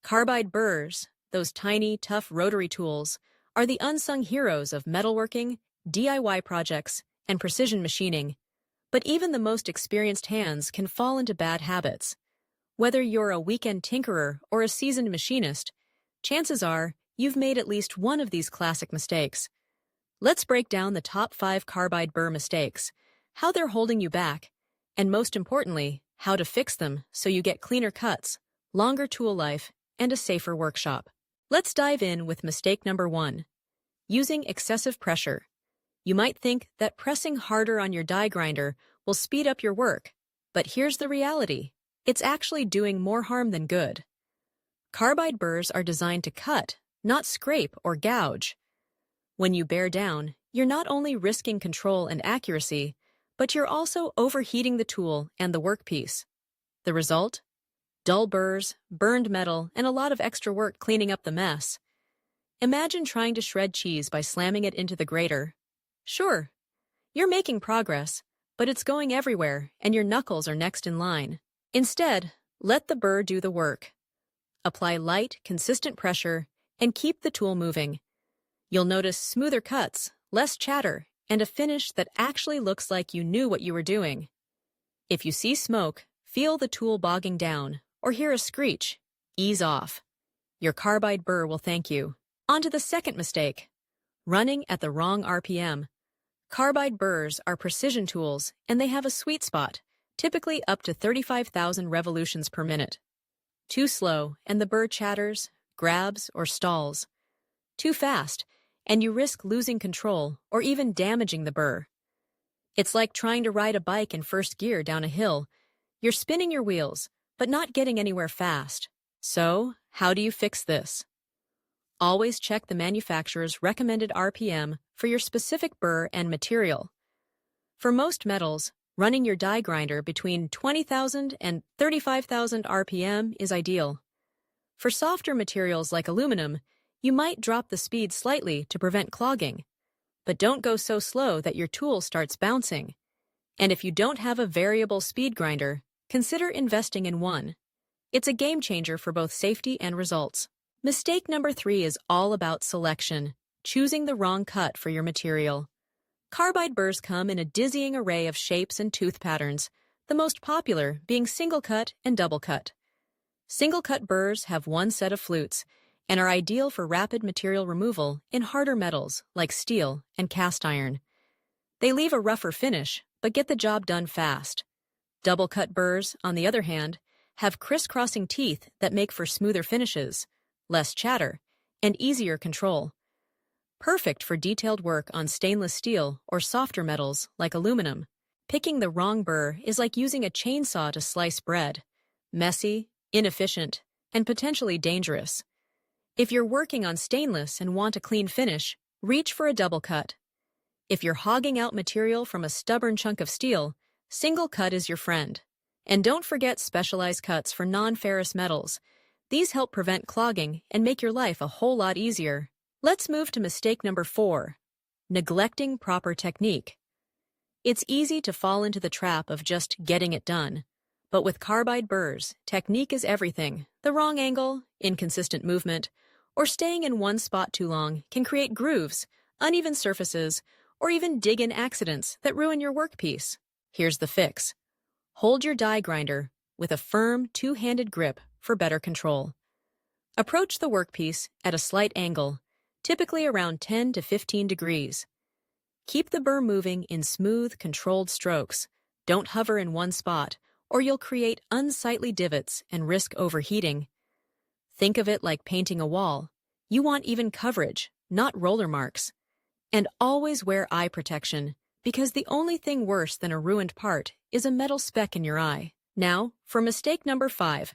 Carbide burrs, those tiny, tough rotary tools, are the unsung heroes of metalworking, DIY projects, and precision machining. But even the most experienced hands can fall into bad habits. Whether you're a weekend tinkerer or a seasoned machinist, chances are you've made at least one of these classic mistakes. Let's break down the top 5 carbide burr mistakes, how they're holding you back, and most importantly, how to fix them so you get cleaner cuts, longer tool life, and a safer workshop. Let's dive in with mistake number 1. Using excessive pressure. You might think that pressing harder on your die grinder will speed up your work, but here's the reality. It's actually doing more harm than good. Carbide burrs are designed to cut, not scrape or gouge. When you bear down, you're not only risking control and accuracy, but you're also overheating the tool and the workpiece. The result? Dull burrs, burned metal, and a lot of extra work cleaning up the mess. Imagine trying to shred cheese by slamming it into the grater. Sure, you're making progress, but it's going everywhere and your knuckles are next in line. Instead, let the burr do the work. Apply light, consistent pressure, and keep the tool moving. You'll notice smoother cuts, less chatter, and a finish that actually looks like you knew what you were doing. If you see smoke, feel the tool bogging down, or hear a screech, ease off. Your carbide burr will thank you. On to the second mistake. Running at the wrong RPM. Carbide burrs are precision tools, and they have a sweet spot, typically up to 35,000 revolutions per minute. Too slow, and the burr chatters, grabs, or stalls. Too fast, and you risk losing control or even damaging the burr. It's like trying to ride a bike in first gear down a hill. You're spinning your wheels, but not getting anywhere fast. So, how do you fix this? Always check the manufacturer's recommended RPM for your specific burr and material. For most metals, running your die grinder between 20,000 and 35,000 RPM is ideal. For softer materials like aluminum, you might drop the speed slightly to prevent clogging, but don't go so slow that your tool starts bouncing. And if you don't have a variable speed grinder, consider investing in one. It's a game changer for both safety and results. Mistake number 3 is all about selection, choosing the wrong cut for your material. Carbide burrs come in a dizzying array of shapes and tooth patterns, the most popular being single cut and double cut. Single cut burrs have one set of flutes and are ideal for rapid material removal in harder metals like steel and cast iron. They leave a rougher finish, but get the job done fast. Double cut burrs, on the other hand, have crisscrossing teeth that make for smoother finishes, less chatter, and easier control. Perfect for detailed work on stainless steel or softer metals like aluminum. Picking the wrong burr is like using a chainsaw to slice bread. Messy, inefficient, and potentially dangerous. If you're working on stainless and want a clean finish, reach for a double cut. If you're hogging out material from a stubborn chunk of steel, single cut is your friend. And don't forget specialized cuts for non-ferrous metals. These help prevent clogging and make your life a whole lot easier. Let's move to mistake number 4, neglecting proper technique. It's easy to fall into the trap of just getting it done. But with carbide burrs, technique is everything. The wrong angle, inconsistent movement, or staying in one spot too long can create grooves, uneven surfaces, or even dig-in accidents that ruin your workpiece. Here's the fix. Hold your die grinder with a firm, two-handed grip for better control. Approach the workpiece at a slight angle, typically around 10 to 15 degrees. Keep the burr moving in smooth, controlled strokes. Don't hover in one spot, or you'll create unsightly divots and risk overheating. Think of it like painting a wall. You want even coverage, not roller marks. And always wear eye protection, because the only thing worse than a ruined part is a metal speck in your eye. Now, for mistake number 5.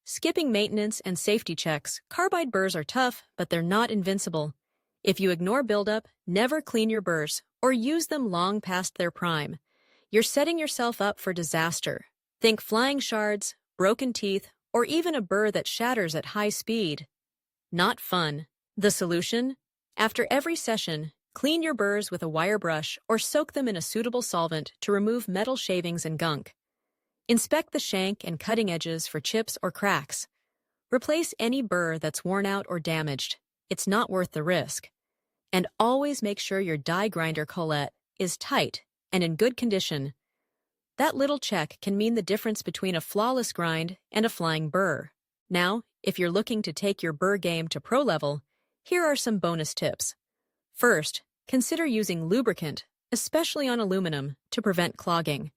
Skipping maintenance and safety checks. Carbide burrs are tough, but they're not invincible. If you ignore buildup, never clean your burrs, or use them long past their prime, you're setting yourself up for disaster. Think flying shards, broken teeth, or even a burr that shatters at high speed. Not fun. The solution? After every session, clean your burrs with a wire brush or soak them in a suitable solvent to remove metal shavings and gunk. Inspect the shank and cutting edges for chips or cracks. Replace any burr that's worn out or damaged. It's not worth the risk. And always make sure your die grinder collet is tight and in good condition. That little check can mean the difference between a flawless grind and a flying burr. Now, if you're looking to take your burr game to pro level, here are some bonus tips. First, consider using lubricant, especially on aluminum, to prevent clogging.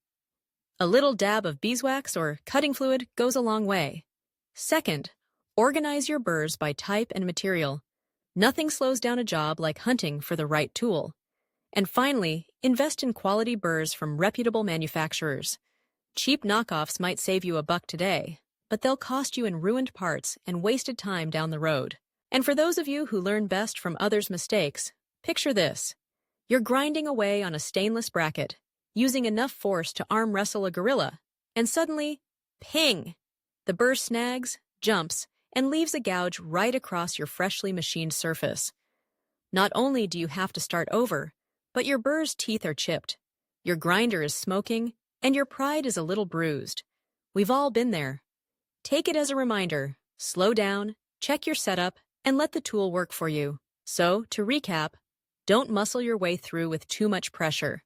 A little dab of beeswax or cutting fluid goes a long way. Second, organize your burrs by type and material. Nothing slows down a job like hunting for the right tool. And finally, invest in quality burrs from reputable manufacturers. Cheap knockoffs might save you $1 today, but they'll cost you in ruined parts and wasted time down the road. And for those of you who learn best from others' mistakes, picture this. You're grinding away on a stainless bracket, using enough force to arm wrestle a gorilla, and suddenly, ping! The burr snags, jumps, and leaves a gouge right across your freshly machined surface. Not only do you have to start over, but your burr's teeth are chipped, your grinder is smoking, and your pride is a little bruised. We've all been there. Take it as a reminder, slow down, check your setup, and let the tool work for you. So, to recap, don't muscle your way through with too much pressure.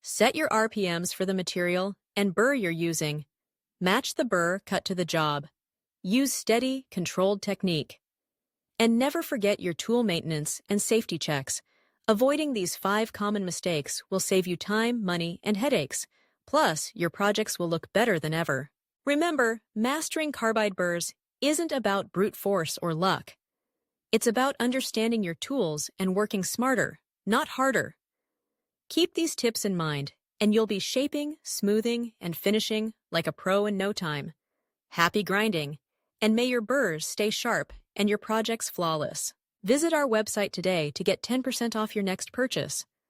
Set your RPMs for the material and burr you're using. Match the burr cut to the job. Use steady, controlled technique. And never forget your tool maintenance and safety checks. Avoiding these 5 common mistakes will save you time, money, and headaches. Plus, your projects will look better than ever. Remember, mastering carbide burrs isn't about brute force or luck. It's about understanding your tools and working smarter, not harder. Keep these tips in mind, and you'll be shaping, smoothing, and finishing like a pro in no time. Happy grinding, and may your burrs stay sharp and your projects flawless. Visit our website today to get 10% off your next purchase.